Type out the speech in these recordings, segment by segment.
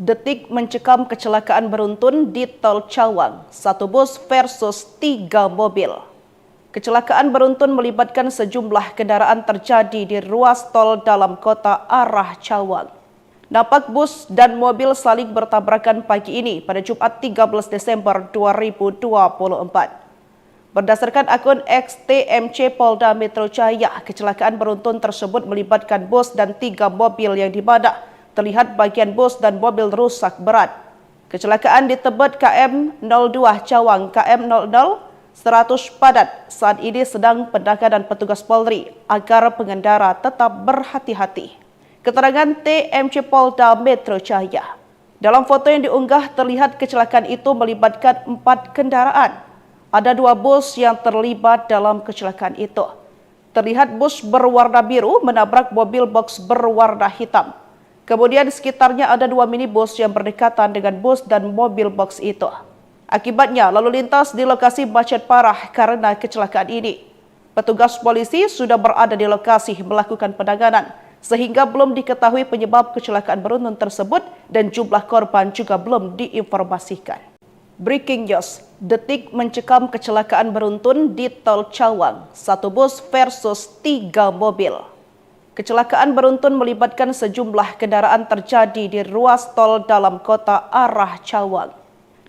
detik mencekam kecelakaan beruntun di Tol Cawang, satu bus versus 3 mobil. Kecelakaan beruntun melibatkan sejumlah kendaraan terjadi di ruas tol dalam kota arah Cawang. Nampak bus dan mobil saling bertabrakan pagi ini pada Jumat 13 Desember 2024. Berdasarkan akun XTMC Polda Metro Jaya, kecelakaan beruntun tersebut melibatkan bus dan 3 mobil yang dibadak. Terlihat bagian bus dan mobil rusak berat. Kecelakaan di Tebet KM 02 Cawang KM 00 100 padat. Saat ini sedang penanganan petugas Polri agar pengendara tetap berhati-hati. Keterangan TMC Polda Metro Jaya. Dalam foto yang diunggah terlihat kecelakaan itu melibatkan 4 kendaraan. Ada 2 bus yang terlibat dalam kecelakaan itu. Terlihat bus berwarna biru menabrak mobil box berwarna hitam. Kemudian di sekitarnya ada 2 minibus yang berdekatan dengan bus dan mobil box itu. Akibatnya lalu lintas di lokasi macet parah karena kecelakaan ini. Petugas polisi sudah berada di lokasi melakukan penanganan sehingga belum diketahui penyebab kecelakaan beruntun tersebut dan jumlah korban juga belum diinformasikan. Breaking news, detik mencekam kecelakaan beruntun di Tol Cawang, satu bus versus 3 mobil. Kecelakaan beruntun melibatkan sejumlah kendaraan terjadi di ruas tol dalam kota arah Cawang.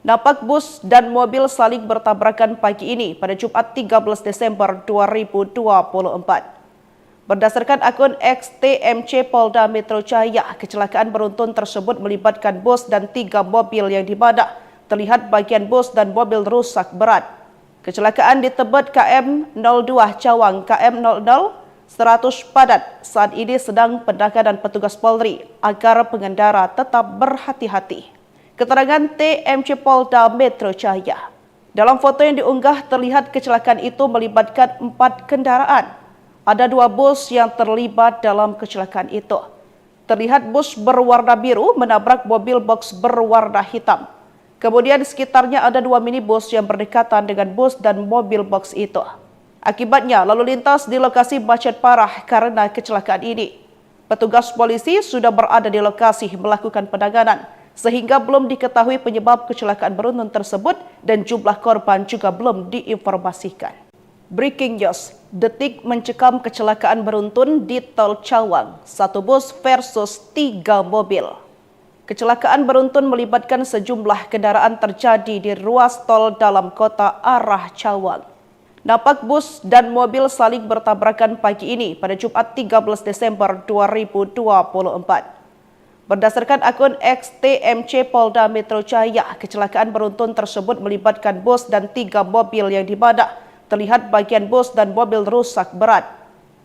Nampak bus dan mobil saling bertabrakan pagi ini pada Jumat 13 Desember 2024. Berdasarkan akun XTMC Polda Metro Jaya, kecelakaan beruntun tersebut melibatkan bus dan 3 mobil yang dibadak. Terlihat bagian bus dan mobil rusak berat. Kecelakaan di Tebet KM 02 Cawang KM 00 100 padat. Saat ini sedang penanganan petugas Polri agar pengendara tetap berhati-hati. Keterangan TMC Polda Metro Jaya. Dalam foto yang diunggah terlihat kecelakaan itu melibatkan 4 kendaraan. Ada 2 bus yang terlibat dalam kecelakaan itu. Terlihat bus berwarna biru menabrak mobil box berwarna hitam. Kemudian di sekitarnya ada 2 minibus yang berdekatan dengan bus dan mobil box itu. Akibatnya lalu lintas di lokasi macet parah karena kecelakaan ini. Petugas polisi sudah berada di lokasi melakukan penanganan sehingga belum diketahui penyebab kecelakaan beruntun tersebut dan jumlah korban juga belum diinformasikan. Breaking news, detik mencekam kecelakaan beruntun di Tol Cawang, satu bus versus 3 mobil. Kecelakaan beruntun melibatkan sejumlah kendaraan terjadi di ruas tol dalam kota arah Cawang. Nampak bus dan mobil saling bertabrakan pagi ini pada Jumat 13 Desember 2024. Berdasarkan akun XTMC Polda Metro Jaya, kecelakaan beruntun tersebut melibatkan bus dan 3 mobil yang dibadak. Terlihat bagian bus dan mobil rusak berat.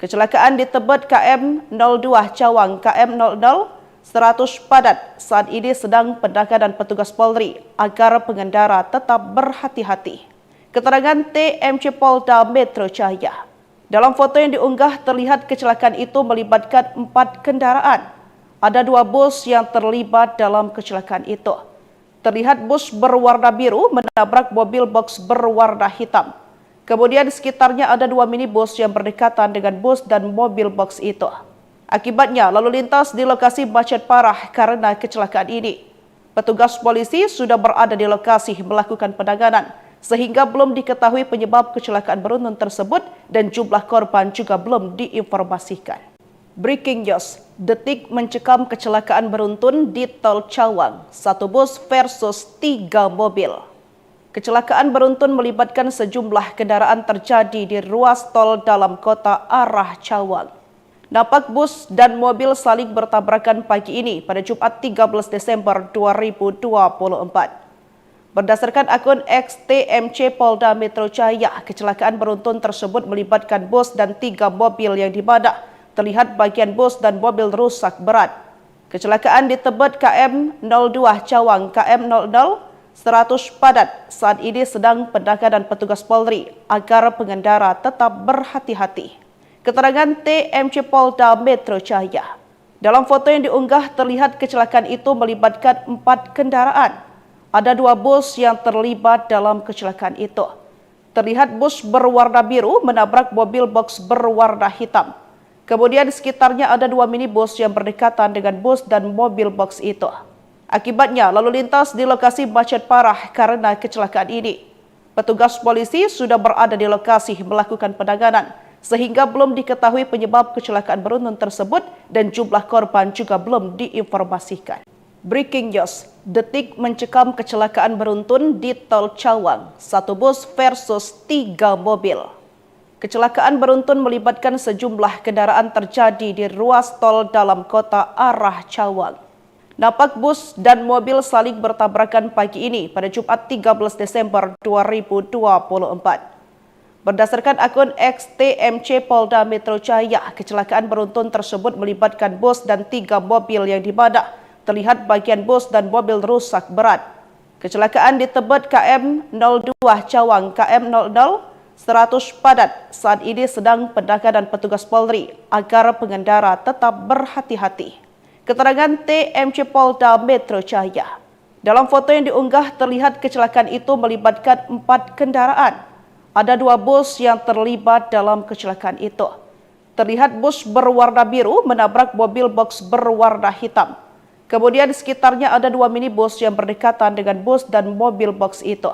Kecelakaan di Tebet KM 02 Cawang KM 00 100 padat. Saat ini sedang penanganan petugas Polri agar pengendara tetap berhati-hati. Keterangan TMC Polda Metro Jaya. Dalam foto yang diunggah terlihat kecelakaan itu melibatkan 4 kendaraan. Ada 2 bus yang terlibat dalam kecelakaan itu. Terlihat bus berwarna biru menabrak mobil box berwarna hitam. Kemudian di sekitarnya ada 2 minibus yang berdekatan dengan bus dan mobil box itu. Akibatnya lalu lintas di lokasi macet parah karena kecelakaan ini. Petugas polisi sudah berada di lokasi melakukan penanganan sehingga belum diketahui penyebab kecelakaan beruntun tersebut dan jumlah korban juga belum diinformasikan. Breaking news, detik mencekam kecelakaan beruntun di Tol Cawang, satu bus versus 3 mobil. Kecelakaan beruntun melibatkan sejumlah kendaraan terjadi di ruas tol dalam kota arah Cawang. Nampak bus dan mobil saling bertabrakan pagi ini pada Jumat 13 Desember 2024. Berdasarkan akun XTMC Polda Metro Jaya, kecelakaan beruntun tersebut melibatkan bus dan 3 mobil yang dibadak. Terlihat bagian bus dan mobil rusak berat. Kecelakaan di Tebet KM 02 Cawang KM 00 100 padat. Saat ini sedang penanganan petugas Polri agar pengendara tetap berhati-hati. Keterangan TMC Polda Metro Jaya. Dalam foto yang diunggah terlihat kecelakaan itu melibatkan 4 kendaraan. Ada 2 bus yang terlibat dalam kecelakaan itu. Terlihat bus berwarna biru menabrak mobil box berwarna hitam. Kemudian di sekitarnya ada 2 minibus yang berdekatan dengan bus dan mobil box itu. Akibatnya, lalu lintas di lokasi macet parah karena kecelakaan ini. Petugas polisi sudah berada di lokasi melakukan penanganan, sehingga belum diketahui penyebab kecelakaan beruntun tersebut dan jumlah korban juga belum diinformasikan. Breaking news, detik mencekam kecelakaan beruntun di Tol Cawang, 1 bus versus 3 mobil. Kecelakaan beruntun melibatkan sejumlah kendaraan terjadi di ruas tol dalam kota arah Cawang. Nampak bus dan mobil saling bertabrakan pagi ini pada Jumat 13 Desember 2024. Berdasarkan akun XTMC Polda Metro Jaya, kecelakaan beruntun tersebut melibatkan bus dan 3 mobil yang dibadak. Terlihat bagian bus dan mobil rusak berat. Kecelakaan di Tebet KM 02 Cawang KM 00 100 padat. Saat ini sedang penanganan petugas Polri agar pengendara tetap berhati-hati. Keterangan TMC Polda Metro Jaya. Dalam foto yang diunggah terlihat kecelakaan itu melibatkan 4 kendaraan. Ada 2 bus yang terlibat dalam kecelakaan itu. Terlihat bus berwarna biru menabrak mobil box berwarna hitam. Kemudian di sekitarnya ada 2 minibus yang berdekatan dengan bus dan mobil box itu.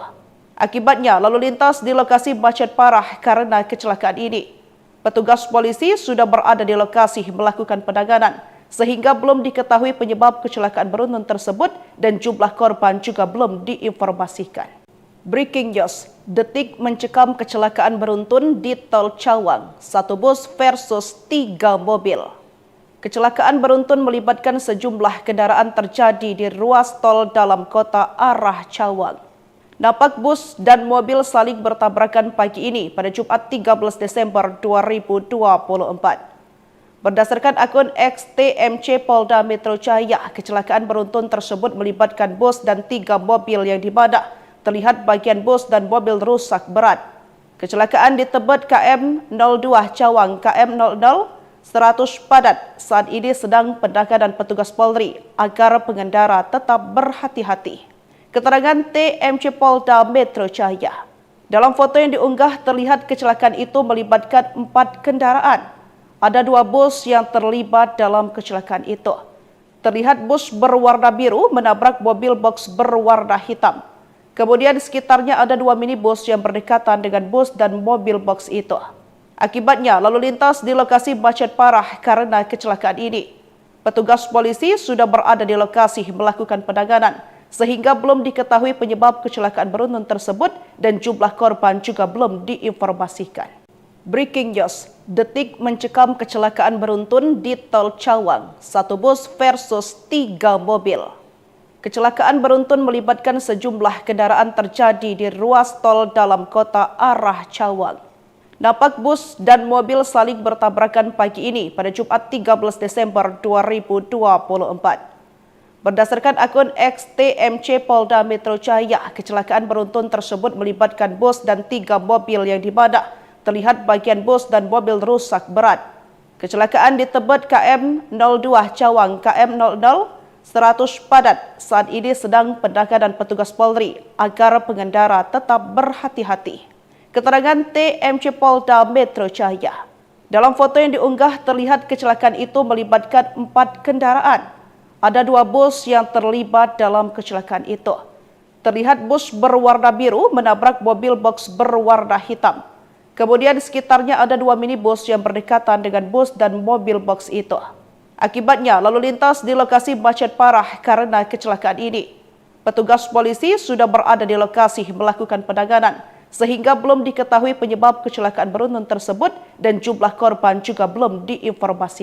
Akibatnya lalu lintas di lokasi macet parah karena kecelakaan ini. Petugas polisi sudah berada di lokasi melakukan penanganan, sehingga belum diketahui penyebab kecelakaan beruntun tersebut dan jumlah korban juga belum diinformasikan. Breaking news, detik mencekam kecelakaan beruntun di Tol Cawang, 1 bus versus 3 mobil. Kecelakaan beruntun melibatkan sejumlah kendaraan terjadi di ruas tol dalam kota arah Cawang. Nampak bus dan mobil saling bertabrakan pagi ini pada Jumat 13 Desember 2024. Berdasarkan akun XTMC Polda Metro Jaya, kecelakaan beruntun tersebut melibatkan bus dan 3 mobil yang dibadak. Terlihat bagian bus dan mobil rusak berat. Kecelakaan di Tebet KM 02 Cawang KM 00 100 padat. Saat ini sedang penanganan petugas Polri agar pengendara tetap berhati-hati. Keterangan TMC Polda Metro Jaya. Dalam foto yang diunggah terlihat kecelakaan itu melibatkan 4 kendaraan. Ada 2 bus yang terlibat dalam kecelakaan itu. Terlihat bus berwarna biru menabrak mobil box berwarna hitam. Kemudian di sekitarnya ada 2 minibus yang berdekatan dengan bus dan mobil box itu. Akibatnya lalu lintas di lokasi macet parah karena kecelakaan ini. Petugas polisi sudah berada di lokasi melakukan penanganan, sehingga belum diketahui penyebab kecelakaan beruntun tersebut dan jumlah korban juga belum diinformasikan. Breaking news, detik mencekam kecelakaan beruntun di Tol Cawang, 1 bus versus 3 mobil. Kecelakaan beruntun melibatkan sejumlah kendaraan terjadi di ruas tol dalam kota arah Cawang. Nampak bus dan mobil saling bertabrakan pagi ini pada Jumat 13 Desember 2024. Berdasarkan akun XTMC Polda Metro Jaya, kecelakaan beruntun tersebut melibatkan bus dan 3 mobil yang dibadak. Terlihat bagian bus dan mobil rusak berat. Kecelakaan di Tebet KM 02 Cawang KM 00 100 padat. Saat ini sedang penanganan petugas Polri agar pengendara tetap berhati-hati. Keterangan TMC Polda Metro Jaya. Dalam foto yang diunggah terlihat kecelakaan itu melibatkan 4 kendaraan. Ada 2 bus yang terlibat dalam kecelakaan itu. Terlihat bus berwarna biru menabrak mobil box berwarna hitam. Kemudian di sekitarnya ada 2 minibus yang berdekatan dengan bus dan mobil box itu. Akibatnya lalu lintas di lokasi macet parah karena kecelakaan ini. Petugas polisi sudah berada di lokasi melakukan penanganan, sehingga belum diketahui penyebab kecelakaan beruntun tersebut dan jumlah korban juga belum diinformasikan.